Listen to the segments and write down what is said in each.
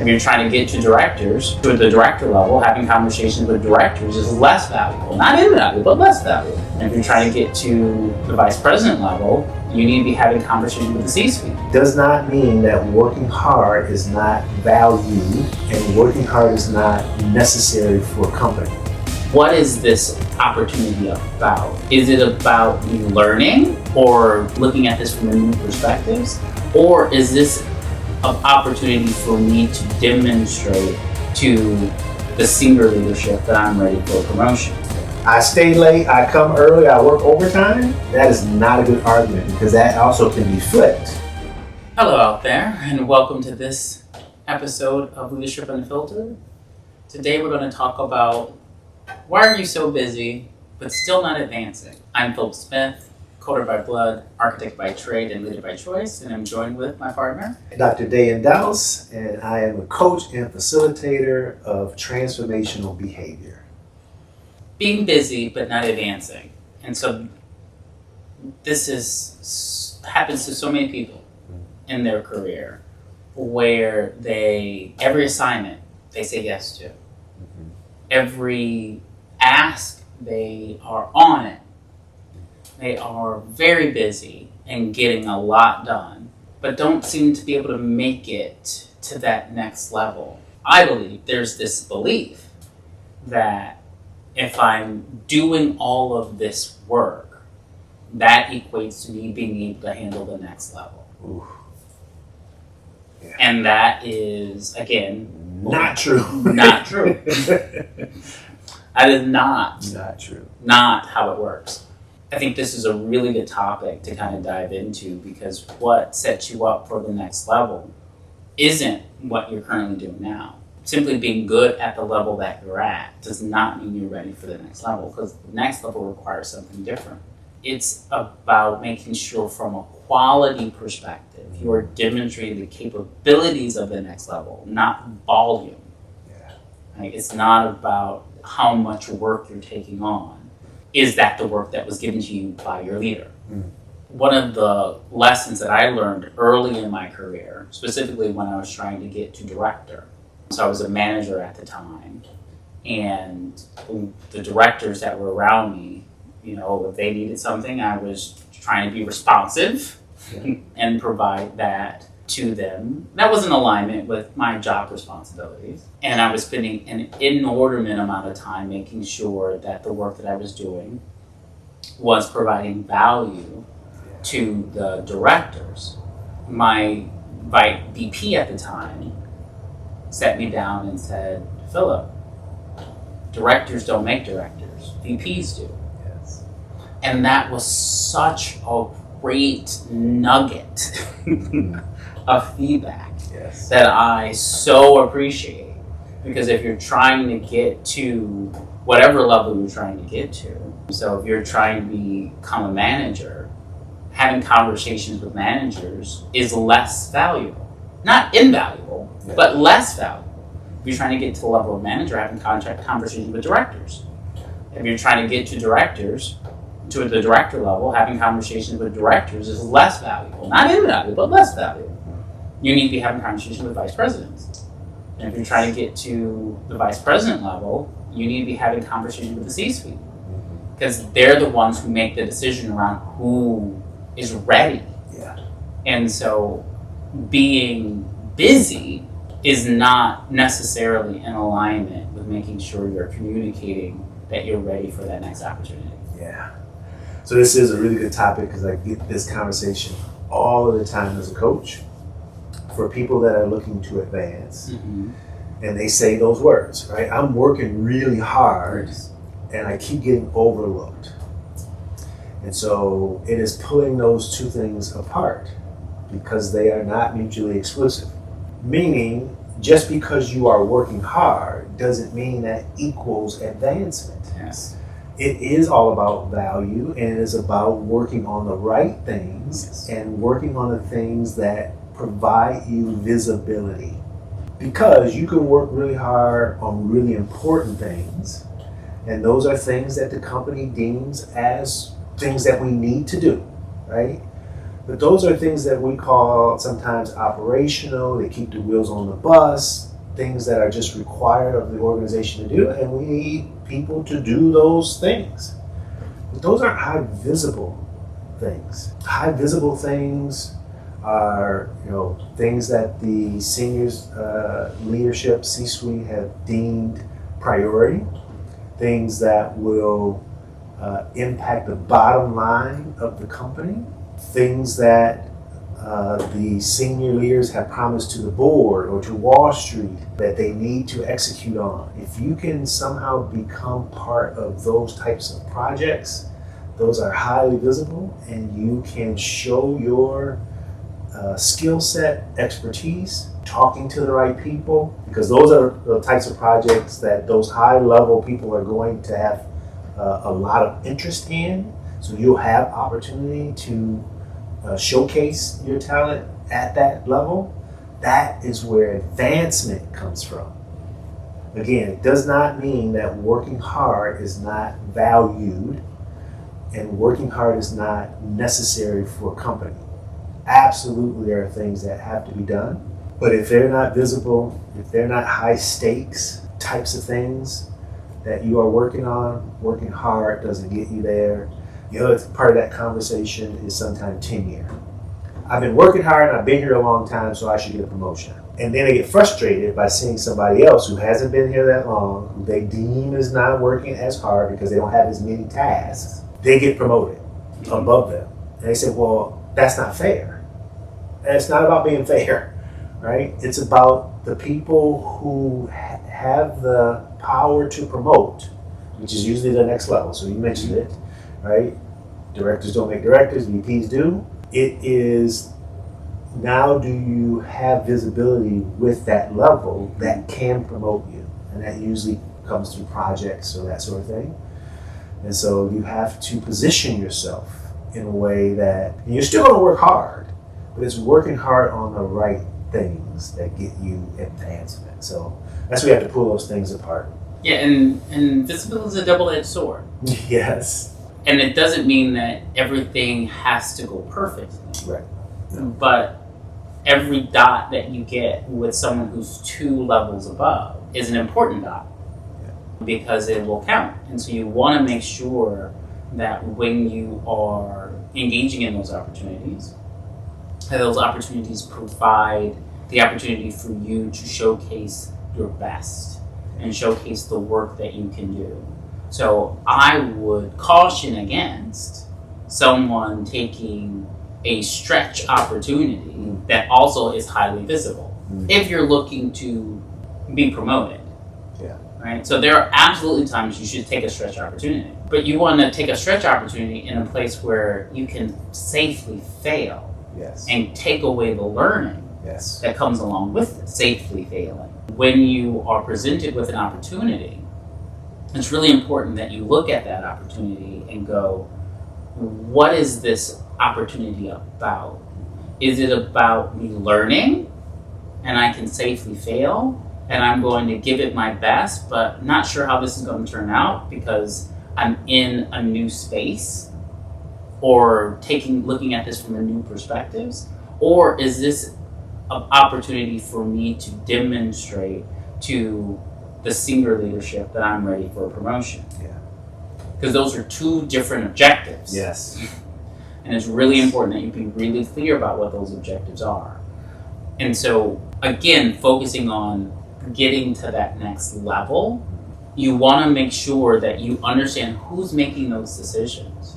If you're trying to get to directors, to the director level, having conversations with directors is less valuable. Not invaluable, but less valuable. And if you're trying to get to the vice president level, you need to be having conversations with the C-suite. Does not mean that working hard is not valued and working hard is not necessary for a company. What is this opportunity about? Is it about me learning or looking at this from a new perspectives? Or is this an opportunity for me to demonstrate to the senior leadership that I'm ready for a promotion? I stay late, I come early, I work overtime. That is not a good argument because that also can be flipped. Hello out there, and welcome to this episode of Leadership Unfiltered. Today we're going to talk about why are you so busy but still not advancing? I'm Phillip Smith, coder by blood, architect by trade, and leader by choice, and I'm joined with my partner, Dr. Dayan Douse, and I am a coach and facilitator of transformational behavior. being busy but not advancing. And so this happens to so many people in their career where every assignment they say yes to. Every ask, they are on it. They are very busy and getting a lot done, but don't seem to be able to make it to that next level. I believe there's this belief that if I'm doing all of this work, that equates to me being able to handle the next level. Ooh. Yeah. And that is, again, Not true. Not true. That is not true. Not how it works. I think this is a really good topic to kind of dive into because what sets you up for the next level isn't what you're currently doing now. Simply being good at the level that you're at does not mean you're ready for the next level because the next level requires something different. It's about making sure from a quality perspective, you're demonstrating the capabilities of the next level, not volume. Yeah. Right? It's not about how much work you're taking on. Is that the work that was given to you by your leader? One of the lessons that I learned early in my career, specifically when I was trying to get to director, so I was a manager at the time, and the directors that were around me, if they needed something, I was trying to be responsive and provide that to them. That was in alignment with my job responsibilities. And I was spending an inordinate amount of time making sure that the work that I was doing was providing value to the directors. My VP at the time sat me down and said, "Phillip, directors don't make directors, VPs do." Yes. And that was such a great nugget of feedback that I so appreciate. Because if you're trying to get to whatever level you're trying to get to, so if you're trying to become a manager, having conversations with managers is less valuable. Not invaluable, but less valuable. If you're trying to get to the level of manager, having conversations with directors. If you're trying to get to directors, to the director level, having conversations with directors is less valuable. Not invaluable, but less valuable. You need to be having conversations with vice presidents. And if you're trying to get to the vice president level, you need to be having conversations with the C-suite. Because they're the ones who make the decision around who is ready. Yeah. And so being busy is not necessarily in alignment with making sure you're communicating that you're ready for that next opportunity. Yeah. So this is a really good topic because I get this conversation all of the time as a coach for people that are looking to advance. And they say those words, right? I'm working really hard and I keep getting overlooked. And so it is pulling those two things apart because they are not mutually exclusive. Meaning, just because you are working hard doesn't mean that equals advancement. Yes. It is all about value and it is about working on the right things and working on the things that provide you visibility. Because you can work really hard on really important things, and those are things that the company deems as things that we need to do, right? But those are things that we call sometimes operational, they keep the wheels on the bus, things that are just required of the organization to do, and we need people to do those things. But those aren't high visible things. High visible things are, things that the seniors leadership C-suite have deemed priority, things that will impact the bottom line of the company, things that the senior leaders have promised to the board or to Wall Street that they need to execute on. If you can somehow become part of those types of projects, those are highly visible, and you can show your skill set, expertise, talking to the right people, because those are the types of projects that those high level people are going to have a lot of interest in. So you'll have opportunity to showcase your talent at that level. That is where advancement comes from. Again, it does not mean that working hard is not valued and working hard is not necessary for a company. Absolutely, there are things that have to be done, but if they're not visible, if they're not high stakes types of things that you are working on, working hard doesn't get you there. The other part of that conversation is sometimes tenure. I've been working hard and I've been here a long time, so I should get a promotion. And then they get frustrated by seeing somebody else who hasn't been here that long, who they deem is not working as hard because they don't have as many tasks. They get promoted above them. And they say, well, that's not fair. And it's not about being fair, right? It's about the people who have the power to promote, which is usually the next level. So you mentioned it, right? Directors don't make directors, VPs do. It is, now do you have visibility with that level that can promote you? And that usually comes through projects or that sort of thing. And so you have to position yourself in a way that, and you're still going to work hard, but it's working hard on the right things that get you advancement. So that's why we have to pull those things apart. Yeah, and visibility is a double-edged sword. Yes. And it doesn't mean that everything has to go perfectly. Right. No. But every dot that you get with someone who's 2 levels above is an important dot. Because it will count. And so you want to make sure that when you are engaging in those opportunities, that those opportunities provide the opportunity for you to showcase your best and showcase the work that you can do. So I would caution against someone taking a stretch opportunity that also is highly visible if you're looking to be promoted. Right? So there are absolutely times you should take a stretch opportunity, but you want to take a stretch opportunity in a place where you can safely fail. Yes. And take away the learning that comes along with it, safely failing. When you are presented with an opportunity, it's really important that you look at that opportunity and go, what is this opportunity about? Is it about me learning and I can safely fail? And I'm going to give it my best, but not sure how this is going to turn out because I'm in a new space, or looking at this from a new perspectives, or is this an opportunity for me to demonstrate to the senior leadership that I'm ready for a promotion? Yeah. Because those are 2 different objectives. Yes. And it's really important that you be really clear about what those objectives are. And so, again, focusing on getting to that next level, you want to make sure that you understand who's making those decisions.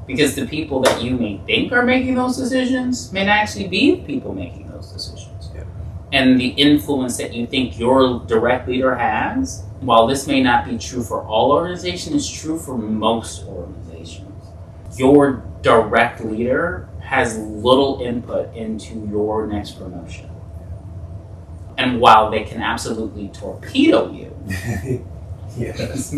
Because the people that you may think are making those decisions may not actually be the people making those decisions. Yeah. And the influence that you think your direct leader has, while this may not be true for all organizations, it's true for most organizations. Your direct leader has little input into your next promotion. And while they can absolutely torpedo you, Yes.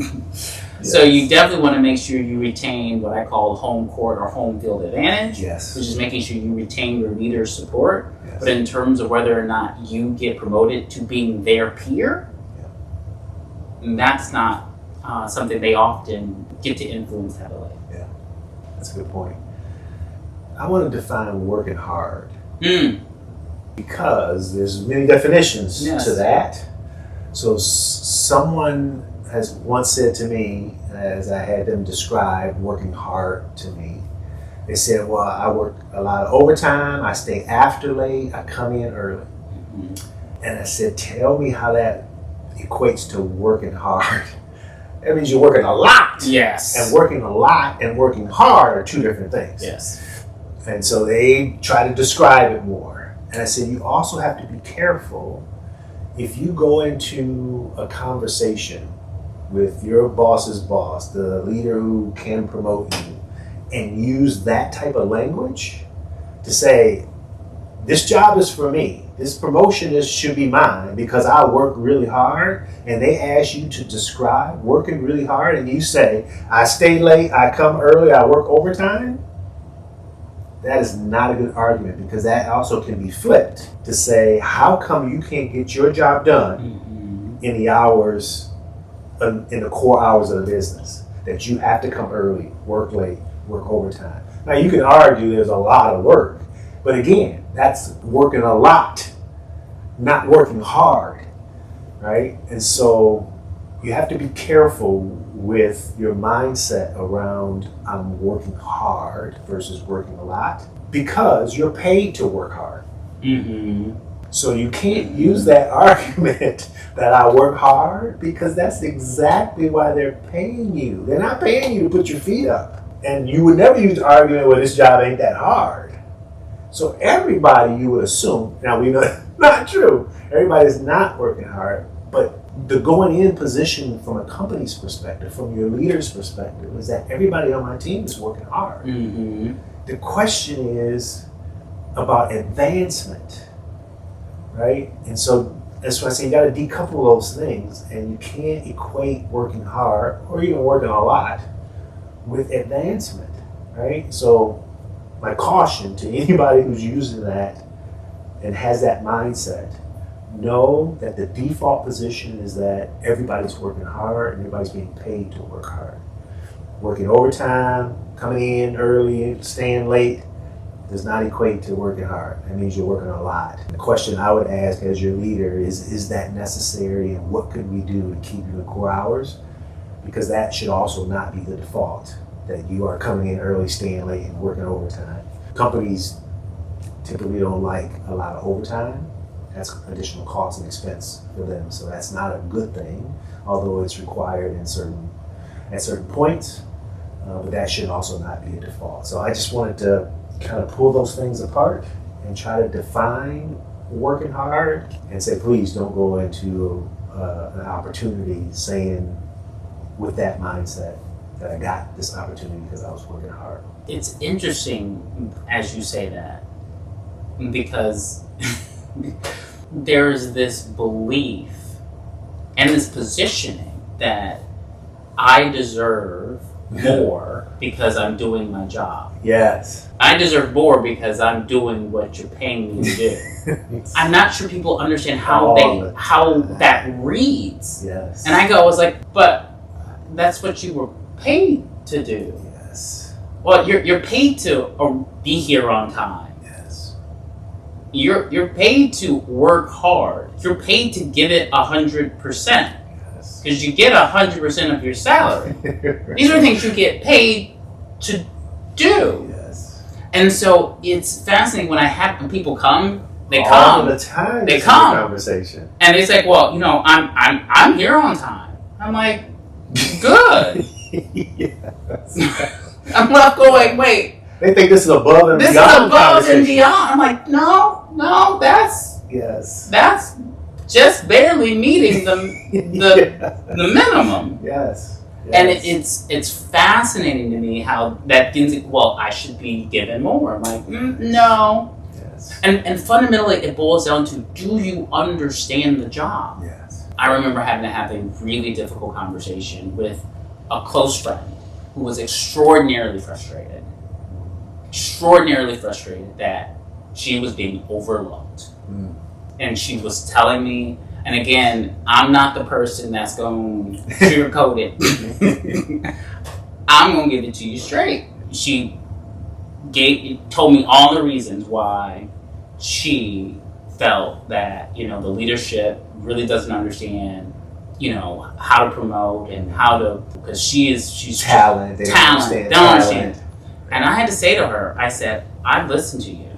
so you definitely want to make sure you retain what I call home court or home field advantage, Yes. which is making sure you retain your leader's support. Yes. But in terms of whether or not you get promoted to being their peer, that's not something they often get to influence heavily. Yeah, that's a good point. I want to define working hard. because there's many definitions Yes. to that. So someone has once said to me, as I had them describe working hard to me, they said, well, I work a lot of overtime, I stay after late, I come in early. And I said, tell me how that equates to working hard. That means you're working a lot. Yes. And working a lot and working hard are two different things. Yes. And so they try to describe it more. And I said, you also have to be careful if you go into a conversation with your boss's boss, the leader who can promote you, and use that type of language to say, this job is for me. This promotion should be mine because I work really hard, and they ask you to describe working really hard, and you say, I stay late, I come early, I work overtime. That is not a good argument, because that also can be flipped to say, how come you can't get your job done in the hours, in the core hours of the business, that you have to come early, work late, work overtime. Now you can argue there's a lot of work, but again, that's working a lot, not working hard, right? And so you have to be careful with your mindset around I'm working hard versus working a lot, because you're paid to work hard. So you can't use that argument that I work hard, because that's exactly why they're paying you. They're not paying you to put your feet up. And you would never use the argument, well, this job ain't that hard. So everybody, you would assume, now we know that's not true. Everybody's not working hard, but the going in position from a company's perspective, from your leader's perspective, is that everybody on my team is working hard. The question is about advancement, right? And so that's why I say you got to decouple those things, and you can't equate working hard or even working a lot with advancement, right? So my caution to anybody who's using that and has that mindset, know that the default position is that everybody's working hard and everybody's being paid to work hard. Working overtime, coming in early, staying late does not equate to working hard. That means you're working a lot. The question I would ask as your leader is that necessary, and what could we do to keep you in core hours? Because that should also not be the default, that you are coming in early, staying late, and working overtime. Companies typically don't like a lot of overtime. That's additional cost and expense for them. So that's not a good thing, although it's required at certain points. But that should also not be a default. So I just wanted to kind of pull those things apart and try to define working hard, and say, please don't go into an opportunity saying with that mindset that I got this opportunity because I was working hard. It's interesting as you say that, because there's this belief and this positioning that I deserve more because I'm doing my job. Yes. I deserve more because I'm doing what you're paying me to do. I'm not sure people understand how that reads. Yes. And I was like, but that's what you were paid to do. Yes. Well, you're paid to be here on time. Yes. You're paid to work hard. You're paid to give it 100%. Because you get 100% of your salary. These are things you get paid to do. Yes. And so it's fascinating when people come, they All come. the time. They come. Conversation. And they say, well, I'm here on time. I'm like, good. Yes. I'm left going, wait. They think this is above and This beyond. is above and beyond. I'm like, no, that's just barely meeting the minimum. Yes. And it's fascinating to me how that things. Well, I should be given more. I'm like, no. Yes. And fundamentally, it boils down to, do you understand the job? Yes. I remember having to have a really difficult conversation with a close friend who was extraordinarily frustrated that she was being overlooked. And she was telling me, and again, I'm not the person that's going to sugarcoat it. I'm going to give it to you straight. She told me all the reasons why she felt that, you know, the leadership really doesn't understand, you know, how to promote and how to, because she's talent. They don't understand. And I had to say to her, I said, I've listened to you,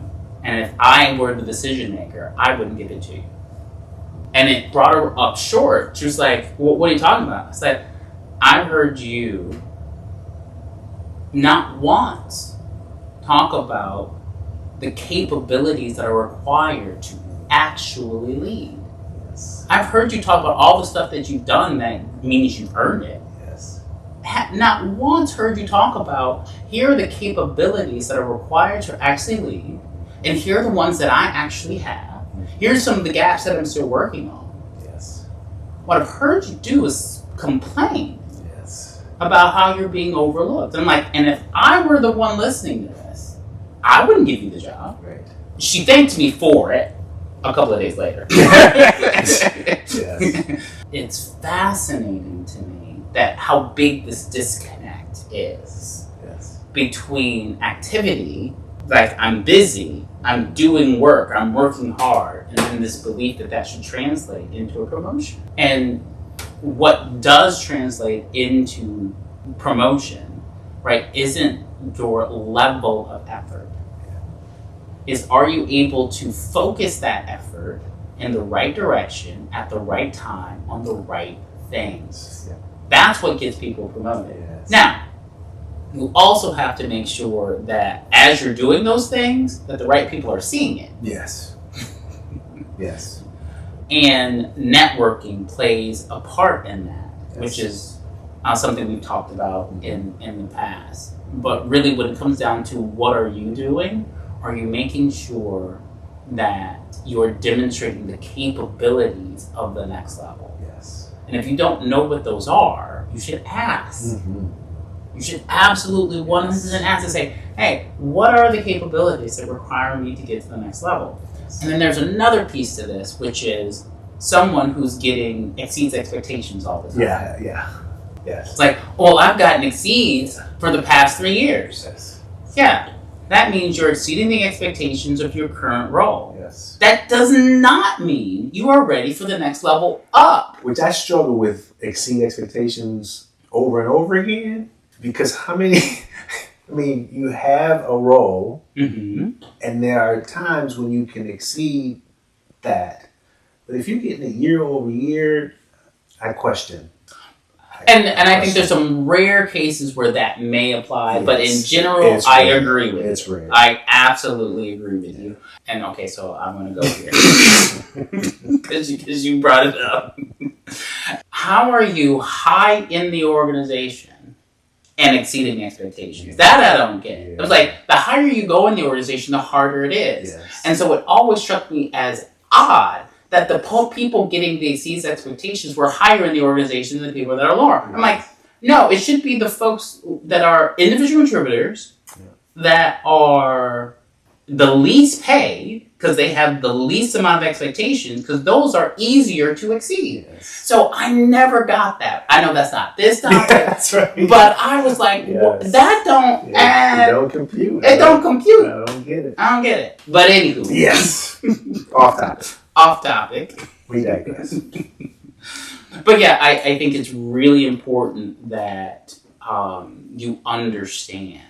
and if I were the decision maker, I wouldn't give it to you. And it brought her up short. She was like, well, what are you talking about? I said, I heard you not once talk about the capabilities that are required to actually lead. Yes. I've heard you talk about all the stuff that you've done that means you've earned it. Yes. Not once heard you talk about, here are the capabilities that are required to actually lead, and here are the ones that I actually have. Here's some of the gaps that I'm still working on. Yes. What I've heard you do is complain Yes. about how you're being overlooked. I'm like, and if I were the one listening to this, I wouldn't give you the job. Right. She thanked me for it a couple of days later. Yes. It's fascinating to me that how big this disconnect is Yes. between activity, like I'm busy, I'm doing work, I'm working hard, and then this belief that that should translate into a promotion. And what does translate into promotion, right, isn't your level of effort. Is, are you able to focus that effort in the right direction at the right time on the right things? Yeah. That's what gets people promoted. Yes. Now, you also have to make sure that as you're doing those things, that the right people are seeing it. Yes. Yes. And networking plays a part in that, Yes. which is something we've talked about in the past. But really when it comes down to what are you doing, are you making sure that you're demonstrating the capabilities of the next level? Yes. And if you don't know what those are, you should ask. Mm-hmm. You should absolutely 100% ask and say, hey, what are the capabilities that require me to get to the next level? And then there's another piece to this, which is someone who's exceeds expectations all the time. Yeah. Yes. It's like, well, I've gotten exceeds for the past 3 years. Yes. Yeah, that means you're exceeding the expectations of your current role. Yes. That does not mean you are ready for the next level up. Which I struggle with exceed expectations over and over again, because how many, I mean, you have a role, Mm-hmm. and there are times when you can exceed that. But if you're getting it year over year, I question. And I think there's some rare cases where that may apply, but in general, I agree with It's you. rare. I absolutely agree with you. And okay, so I'm going to go here. Because you brought it up. How are you high in the organization and exceeding expectations? That I don't get. It was like, the higher you go in the organization, the harder it is. Yes. And so it always struck me as odd that the people getting the exceeds expectations were higher in the organization than the people that are lower. I'm like, no, it should be the folks that are individual contributors that are the least paid because they have the least amount of expectations, because those are easier to exceed. Yes. So I never got that. I know that's not this topic, That's right. but I was like, Yes. that don't add. It don't compute. It don't compute. I don't get it. I don't get it. But anywho. Yes. Off topic. Off topic. We digress. But yeah, I think it's really important that you understand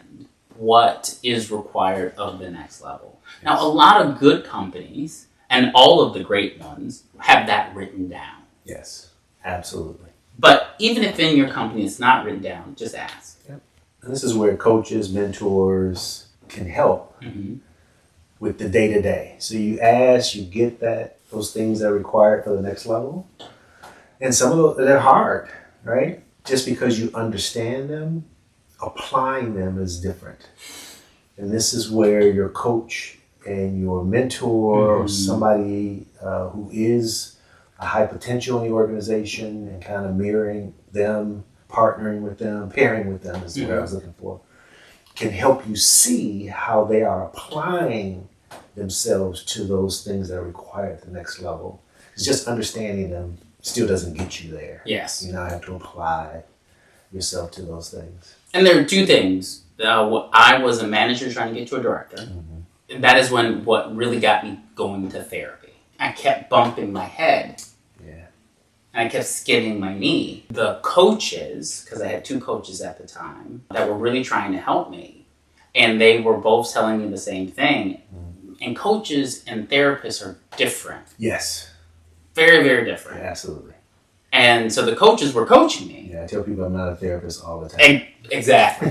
what is required of the next level. Now, a lot of good companies, and all of the great ones, have that written down. Yes, absolutely. But even if in your company it's not written down, just ask. Yep. And this is where coaches, mentors can help Mm-hmm. with the day-to-day. So you ask, you get those things that are required for the next level. And some of those, they're hard, right? Just because you understand them, applying them is different. And this is where your coach and your mentor or somebody who is a high potential in the organization and kind of mirroring them, partnering with them, pairing with them is what I was looking for, can help you see how they are applying themselves to those things that are required at the next level. It's just understanding them still doesn't get you there. Yes. You now have to apply yourself to those things. And there are two things. I was a manager trying to get to a director. Mm-hmm. And that is what really got me going to therapy. I kept bumping my head. Yeah. And I kept skinning my knee. The coaches, because I had 2 coaches at the time, that were really trying to help me, and they were both telling me the same thing. And coaches and therapists are different. Yes. Very, very different. Yeah, absolutely. And so the coaches were coaching me. Yeah, I tell people I'm not a therapist all the time. Exactly.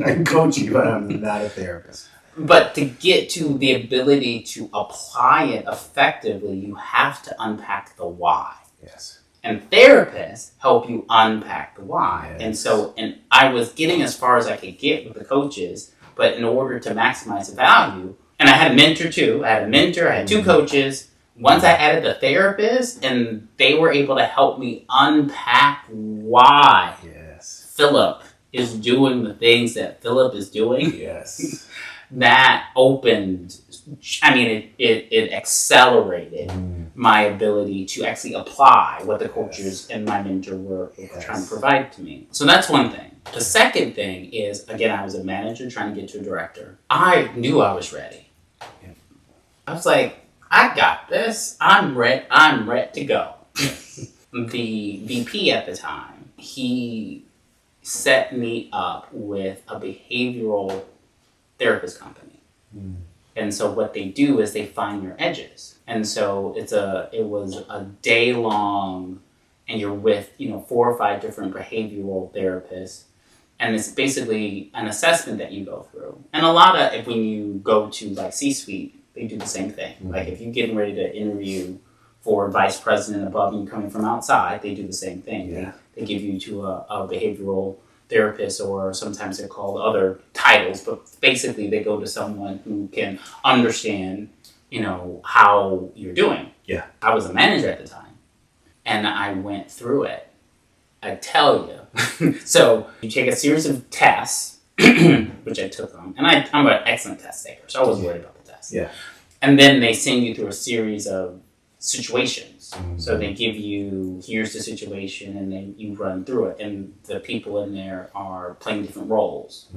I can coach you, but I'm not a therapist. But to get to the ability to apply it effectively, you have to unpack the why. Yes. And therapists help you unpack the why. Yes. And I was getting as far as I could get with the coaches, but in order to maximize the value, and I had a mentor too. I had a mentor, I had 2 coaches. Once I added the therapist, and they were able to help me unpack why Phillip is doing the things that Phillip is doing. Yes. That opened, it accelerated my ability to actually apply what the coaches and my mentor were trying to provide to me. So that's one thing. The second thing is, again, I was a manager trying to get to a director. I knew I was ready. I was like, I got this. I'm ready to go. The VP at the time, he set me up with a behavioral therapist company. And so what they do is they find your edges. And so it was a day long, and you're with 4 or 5 different behavioral therapists, and it's basically an assessment that you go through. And a lot of, when you go to like C-suite, they do the same thing. Like if you're getting ready to interview for vice president above and you're coming from outside, they do the same thing. Yeah. They give you to a behavioral therapist, or sometimes they're called other titles, but basically they go to someone who can understand, how you're doing. Yeah. I was a manager at the time, and I went through it. I tell you. So you take a series of tests, which I took them, and I'm an excellent test taker, so I wasn't worried about the test. Yeah. And then they send you through a series of situations. So they give you, here's the situation, and then you run through it. And the people in there are playing different roles.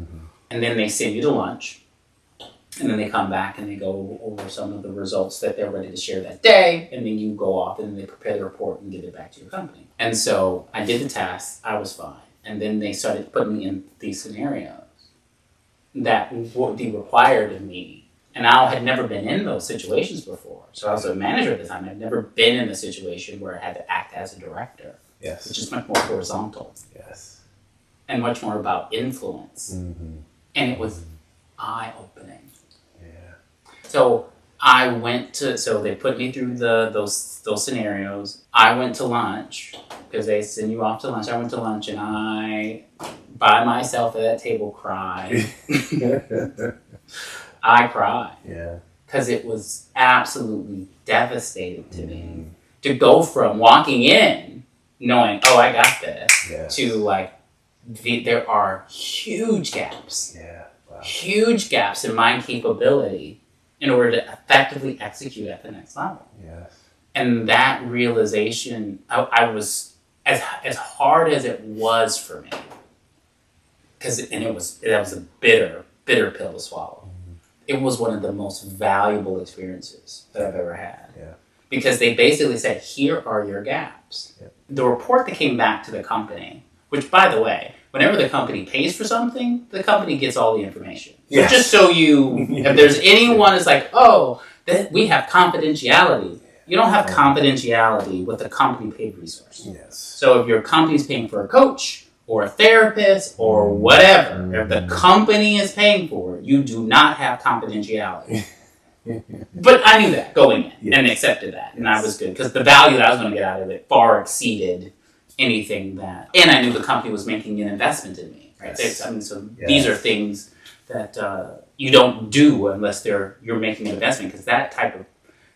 And then they send you to lunch. And then they come back and they go over some of the results that they're ready to share that day. And then you go off and they prepare the report and give it back to your company. And so I did the test. I was fine. And then they started putting me in these scenarios that would be required of me. And I had never been in those situations before. So I was a manager at the time. I'd never been in a situation where I had to act as a director. Yes. Which is much more horizontal. Yes. And much more about influence. And it was eye-opening. Yeah. So so they put me through those scenarios. I went to lunch, because they send you off to lunch. I went to lunch, and I, by myself at that table, cried. I cried. Yeah. Because it was absolutely devastating to me. To go from walking in, knowing, oh, I got this, to like, there are huge gaps. Yeah. Wow. Huge gaps in my capability in order to effectively execute at the next level. Yes. And that realization, I was, as hard as it was for me, that was a bitter pill to swallow. It was one of the most valuable experiences that I've ever had. Yeah. Because they basically said, here are your gaps. Yeah. The report that came back to the company, which, by the way, whenever the company pays for something, the company gets all the information. Yes. So just so if there's anyone that's like, oh, we have confidentiality. You don't have confidentiality with a company paid resource. Yes. So if your company's paying for a coach or a therapist or whatever, if the company is paying for it, you do not have confidentiality. But I knew that going in and accepted that. And I was good because the value that I was going to get out of it far exceeded anything that, and I knew the company was making an investment in me. Right? Yes. These are things that you don't do unless you're making an investment, because that type of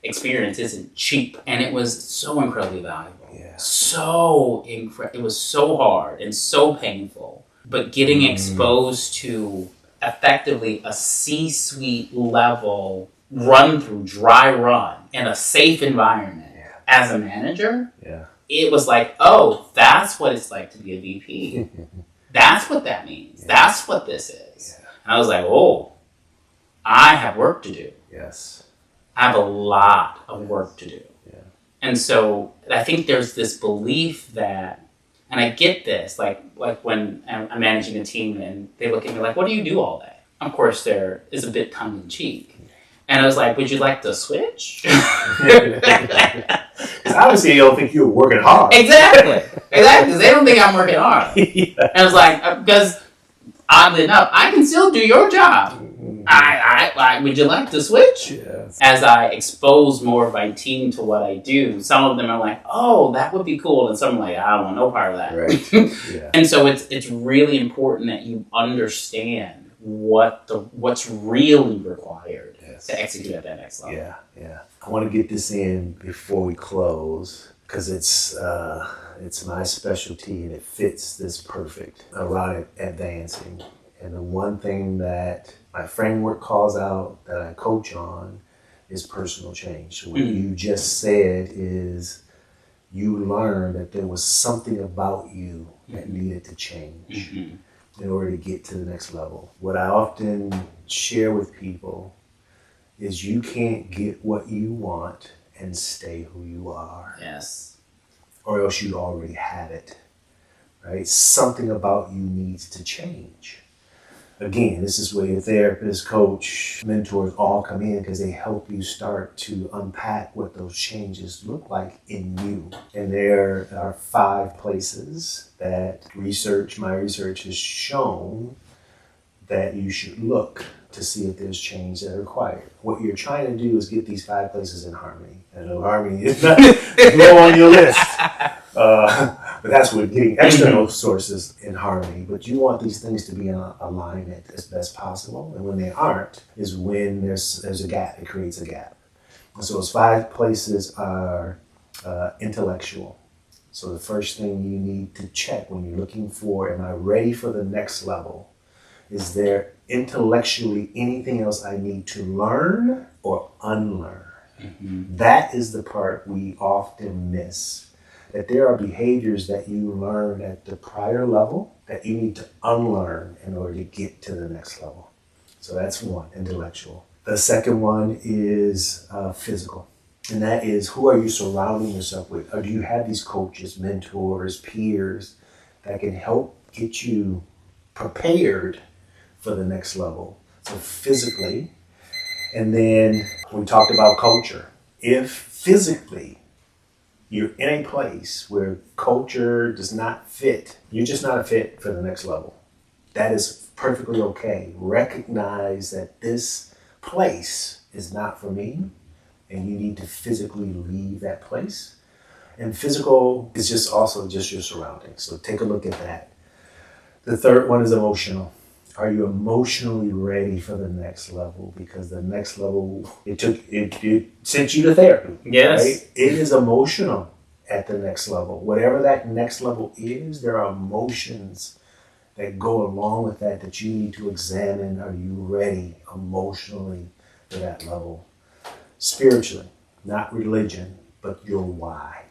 experience isn't cheap. And it was so incredibly valuable. Yeah. It was so hard and so painful. But getting exposed to effectively a C-suite level dry run in a safe environment as a manager, it was like, oh, that's what it's like to be a VP. That's what that means. Yeah. That's what this is. Yeah. And I was like, oh, I have work to do. Yes. I have a lot of work to do. Yeah. And so I think there's this belief that, and I get this, like when I'm managing a team and they look at me like, what do you do all day? Of course, there is a bit tongue in cheek. And I was like, would you like to switch? Because obviously you don't think you're working hard. Exactly. Because they don't think I'm working hard. Yeah. And I was like, because oddly enough, I can still do your job. I would you like to switch? Yes. As I expose more of my team to what I do, some of them are like, oh, that would be cool. And some are like, I don't want no part of that. Right. Yeah. And so it's really important that you understand what's really required to execute at that next level. Yeah, yeah. I want to get this in before we close because it's my specialty and it fits this perfect around advancing. And the one thing that my framework calls out that I coach on is personal change. So what you just said is you learned that there was something about you that needed to change in order to get to the next level. What I often share with people is you can't get what you want and stay who you are. Yes. Or else you already have it, right? Something about you needs to change. Again, this is where your therapist, coach, mentors all come in because they help you start to unpack what those changes look like in you. And there are 5 places that my research has shown that you should look to see if there's change that are required. What you're trying to do is get these 5 places in harmony. I know harmony is not low on your list, but that's what getting external sources in harmony. But you want these things to be in alignment as best possible. And when they aren't, is when there's a gap. It creates a gap. And so those 5 places are intellectual. So the first thing you need to check when you're looking for, am I ready for the next level? Is there intellectually anything else I need to learn or unlearn? That is the part we often miss. That there are behaviors that you learned at the prior level that you need to unlearn in order to get to the next level. So that's one, intellectual. The second one is physical. And that is, who are you surrounding yourself with? Or do you have these coaches, mentors, peers that can help get you prepared for the next level? So physically. And then we talked about culture. If physically you're in a place where culture does not fit, you're just not a fit for the next level. That is perfectly okay. Recognize that this place is not for me, and you need to physically leave that place. And physical is just also just your surroundings. So take a look at that. The third one is emotional. Are you emotionally ready for the next level? Because the next level, it sent you to therapy. Yes. Right? It is emotional at the next level. Whatever that next level is, there are emotions that go along with that you need to examine. Are you ready emotionally for that level? Spiritually, not religion, but your why.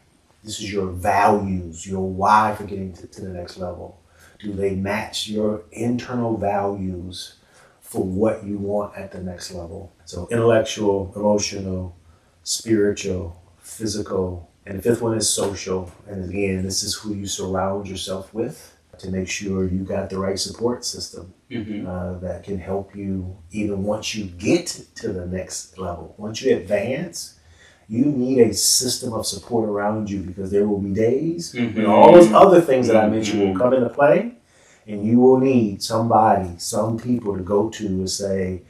This is your values, your why for getting to the next level. Do they match your internal values for what you want at the next level? So intellectual, emotional, spiritual, physical, and the fifth one is social. And again, this is who you surround yourself with to make sure you got the right support system that can help you even once you get to the next level. Once you advance, you need a system of support around you because there will be days when all those other things that I mentioned will come into play, and you will need somebody, some people to go to and say,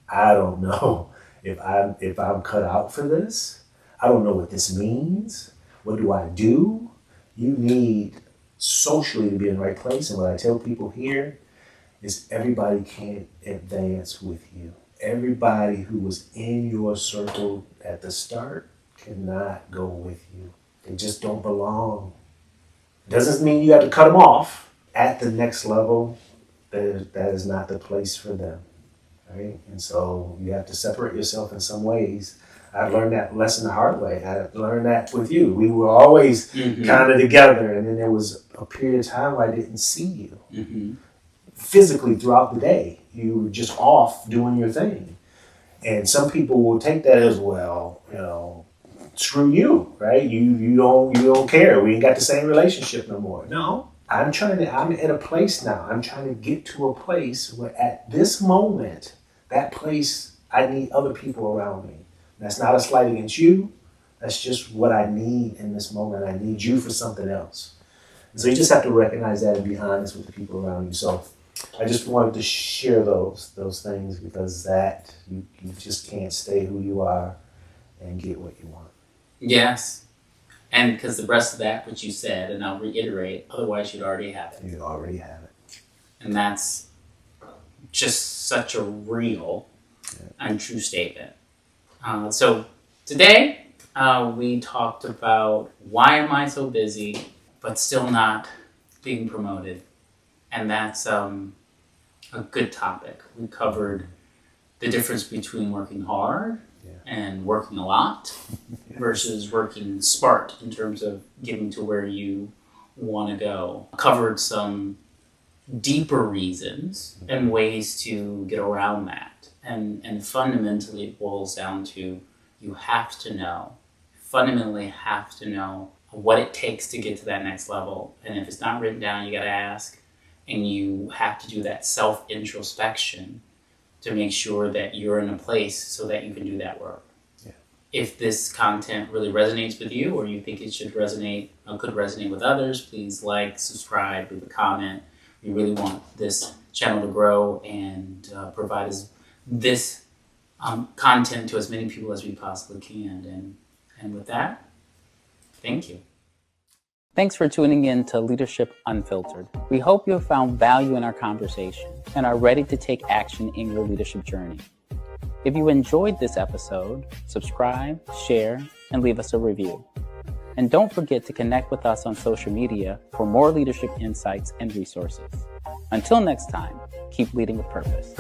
I don't know if I'm cut out for this. I don't know what this means. What do I do? You need socially to be in the right place. And what I tell people here is everybody can't advance with you. Everybody who was in your circle at the start cannot go with you. They just don't belong. Doesn't mean you have to cut them off. At the next level, that is not the place for them. Right? And so you have to separate yourself in some ways. I learned that lesson the hard way. I learned that with you. We were always kind of together, and then there was a period of time where I didn't see you. Physically throughout the day, you were just off doing your thing. And some people will take that as, well, screw you, right? You don't care. We ain't got the same relationship no more. No, I'm at a place now. I'm trying to get to a place where at this moment, that place, I need other people around me. That's not a slight against you. That's just what I need in this moment. I need you for something else. And so you just have to recognize that and be honest with the people around you. So I just wanted to share those things, because that you just can't stay who you are and get what you want. Yes. And because the rest of that, which you said, and I'll reiterate, otherwise you'd already have it. You already have it. And that's just such a real and true statement. So today we talked about why am I so busy but still not being promoted. And that's a good topic. We covered the difference between working hard and working a lot versus working smart in terms of getting to where you want to go. Covered some deeper reasons and ways to get around that. And fundamentally it boils down to fundamentally have to know what it takes to get to that next level. And if it's not written down, you got to ask. And you have to do that self-introspection to make sure that you're in a place so that you can do that work. Yeah. If this content really resonates with you, or you think it should resonate, could resonate with others, please like, subscribe, leave a comment. We really want this channel to grow and provide this content to as many people as we possibly can. And with that, thank you. Thanks for tuning in to Leadership Unfiltered. We hope you have found value in our conversation and are ready to take action in your leadership journey. If you enjoyed this episode, subscribe, share, and leave us a review. And don't forget to connect with us on social media for more leadership insights and resources. Until next time, keep leading with purpose.